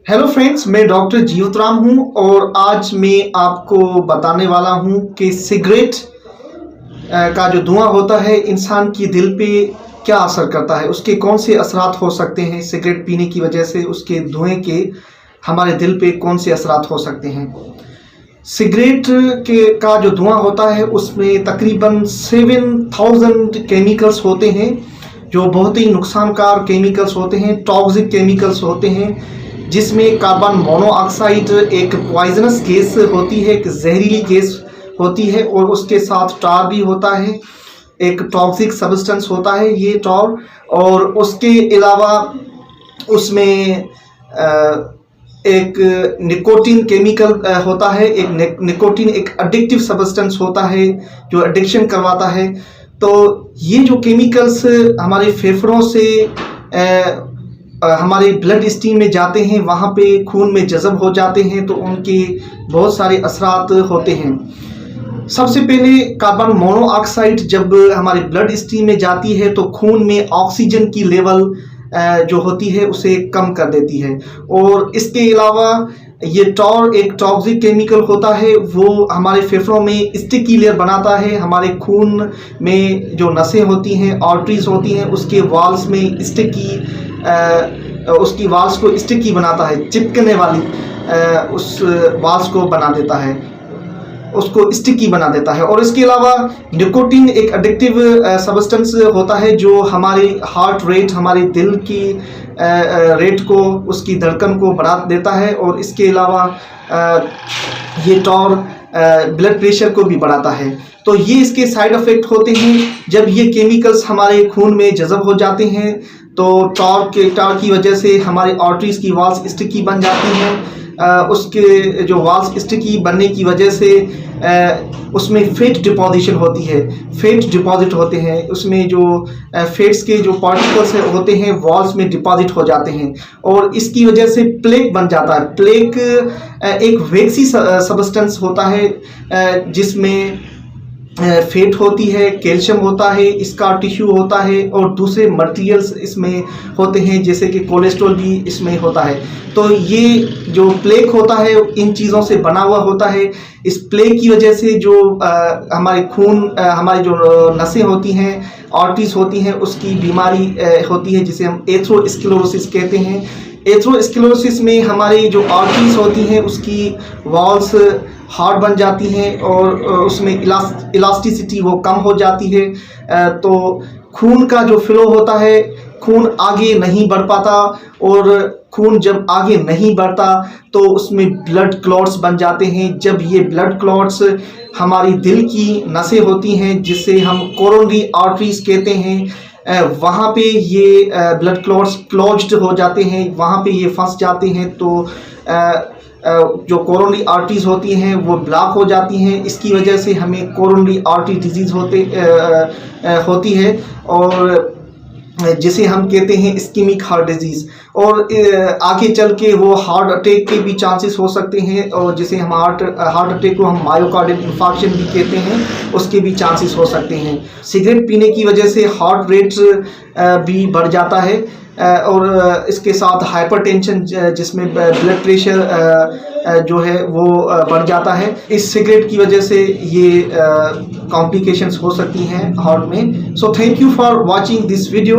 Hello friends, मैं doctor Jivatram हूं और आज मैं आपको बताने वाला हूं कि सिगरेट का जो धुआं होता है इंसान की दिल पे क्या असर करता है, उसके कौन से असरात हो सकते हैं। सिगरेट पीने की वजह से उसके धुएं के हमारे दिल पे कौन से असरात हो सकते हैं। सिगरेट के का जो धुआं होता है उसमें तकरीबन 7000 केमिकल्स होते हैं जो बहुत ही नुकसानकार केमिकल्स होते हैं, टॉक्सिक केमिकल्स होते हैं, जिसमें कार्बन मोनोऑक्साइड एक पॉइजनस गैस होती है, एक जहरीली गैस होती है, और उसके साथ टार भी होता है, एक टॉक्सिक सब्सटेंस होता है ये टार। और उसके अलावा उसमें एक निकोटीन केमिकल होता है, एक निकोटीन एक एडिक्टिव सब्सटेंस होता है जो एडिक्शन करवाता है। तो ये जो केमिकल्स हमारे फेफड़ों से हमारे ब्लड स्ट्रीम में जाते हैं, वहाँ पे खून में जज़ब हो जाते हैं, तो उनके बहुत सारे असरात होते हैं। सबसे पहले कार्बन मोनोऑक्साइड जब हमारे ब्लड स्ट्रीम में जाती है तो खून में ऑक्सीजन की लेवल जो होती है उसे कम कर देती है। और इसके अलावा ये टॉर एक टॉक्सिक केमिकल होता है, वो हमारे फेफड़ों में स्टिकी लेयर बनाता है। हमारे खून में जो नसें होती हैं, आर्टरीज होती हैं, उसके वॉल्स में उसकी वॉल्स को स्टिकी बनाता है, चिपकने वाली उस वॉल्स को बना देता है, उसको स्टिकी बना देता है। और इसके अलावा निकोटीन एक एडिक्टिव सब्सटेंस होता है जो हमारे हार्ट रेट, हमारे दिल की रेट को, उसकी धड़कन को बढ़ा देता है। और इसके अलावा ये टॉर ब्लड प्रेशर को भी बढ़ाता है। तो ये इसके साइड इफ़ेक्ट होते हैं। जब ये केमिकल्स हमारे खून में जज़ब हो जाते हैं तो टॉर की वजह से हमारे आर्टरीज की वॉल्स स्टिकी बन जाती हैं। उसके जो वॉल्स स्टिकी बनने की वजह से उसमें फेट डिपॉजिशन होती है, फेट डिपॉजिट होते हैं, उसमें जो फेट्स के जो पार्टिकल्स होते हैं वॉल्स में डिपॉजिट हो जाते हैं, और इसकी वजह से प्लेक बन जाता है। प्लेक एक वैक्सी सब्सटेंस होता है जिसमें फेट होती है, कैल्शियम होता है, स्कार टिश्यू होता है, और दूसरे मटेरियल्स इसमें होते हैं जैसे कि कोलेस्ट्रॉल भी इसमें होता है। तो ये जो प्लेक होता है इन चीज़ों से बना हुआ होता है। इस प्लेक की वजह से जो हमारे खून, हमारी जो नसें होती हैं, आर्टरीज होती हैं, उसकी बीमारी होती है जिसे हम एथेरोस्क्लेरोसिस कहते हैं। एथेरोस्क्लेरोसिस में हमारी जो आर्टरीज होती हैं उसकी वॉल्स हार्ड बन जाती हैं और उसमें इलास्टिसिटी वो कम हो जाती है। तो खून का जो फ्लो होता है, खून आगे नहीं बढ़ पाता, और खून जब आगे नहीं बढ़ता तो उसमें ब्लड क्लॉट्स बन जाते हैं। जब ये ब्लड क्लॉट्स हमारी दिल की नसें होती हैं जिसे हम कोरोनरी आर्टरीज कहते हैं, वहाँ पे ये ब्लड क्लॉट्स क्लोज्ड हो जाते हैं, वहाँ पे ये फंस जाते हैं। तो जो कोरोनरी आर्टरीज होती हैं वो ब्लॉक हो जाती हैं। इसकी वजह से हमें कोरोनरी आर्टरी डिजीज़ होती है, और जिसे हम कहते हैं इस्कीमिक हार्ट डिजीज़। और आगे चल के वो हार्ट अटैक के भी चांसेस हो सकते हैं, और जिसे हम हार्ट अटैक को हम मायोकार्डियल इन्फार्क्शन भी कहते हैं, उसके भी चांसेस हो सकते हैं। सिगरेट पीने की वजह से हार्ट रेट भी बढ़ जाता है, और इसके साथ हाइपरटेंशन जिसमें ब्लड प्रेशर जो है वो बढ़ जाता है। इस सिगरेट की वजह से ये कॉम्प्लिकेशंस हो सकती हैं हार्ट में। So thank you for watching this video.